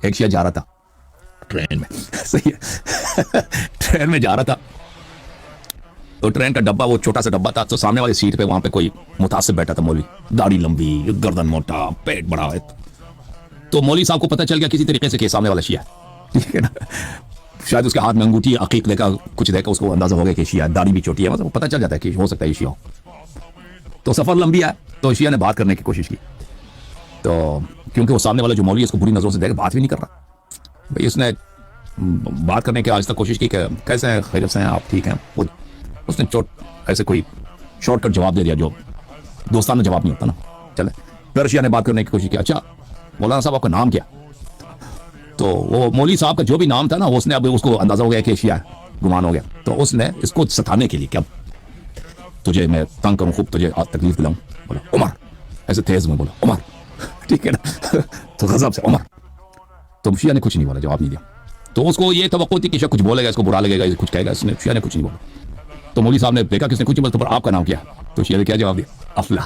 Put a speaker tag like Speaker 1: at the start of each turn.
Speaker 1: एक शिया जा रहा था ट्रेन में सही है ट्रेन में जा रहा था तो ट्रेन का डब्बा वो छोटा सा डब्बा था तो सामने वाली सीट पे वहां पे कोई मुतासिब बैठा था मौलवी, दाढ़ी लंबी, गर्दन मोटा, पेट बड़ा है। तो मौलवी साहब को पता चल गया किसी तरीके से कि सामने वाला शिया, ठीक है ना। शायद उसके हाथ में अंगूठी अकीक लेकर कुछ देखा, उसको अंदाजा हो गया कि शिया, दाढ़ी भी छोटी है, मतलब पता चल जाता है कि हो सकता है शिया हो। तो सफर लंबी है तो शिया ने बात करने की कोशिश की, तो क्योंकि वो सामने वाला जो मौलवी है उसको बुरी नजरों से देख बात भी नहीं कर रहा भाई, उसने बात करने की आज तक कोशिश की कि कैसे हैं, खैरियत से हैं आप, ठीक हैं। उसने ऐसे कोई शॉर्टकट जवाब दे दिया जो दोस्ताना जवाब नहीं होता ना। चले फिर शिया ने बात करने की कोशिश की, अच्छा मौलाना साहब आपका नाम क्या? तो वो मौलवी साहब का जो भी नाम था ना, उसने अब उसको अंदाजा हो गया कि शिया गुमान हो गया, तो उसने इसको सताने के लिए क्या तुझे मैं तंग करूं, खूब तुझे तकलीफ दिलाऊं, बोला उमर, ऐसे तेज में बोला उमर, ठीक है ना। तो गजब से उमर, तो शिया ने कुछ नहीं बोला, जवाब नहीं दिया। तो उसको ये तवक्को थी कि कुछ बोलेगा, इसको बुरा लगेगा, कुछ कहेगा, इसने शिया ने कुछ नहीं बोला। तो मौलवी साहब ने देखा किसने कुछ बोला, तो पर आपका नाम क्या? तो शिया ने क्या जवाब दिया? अफला।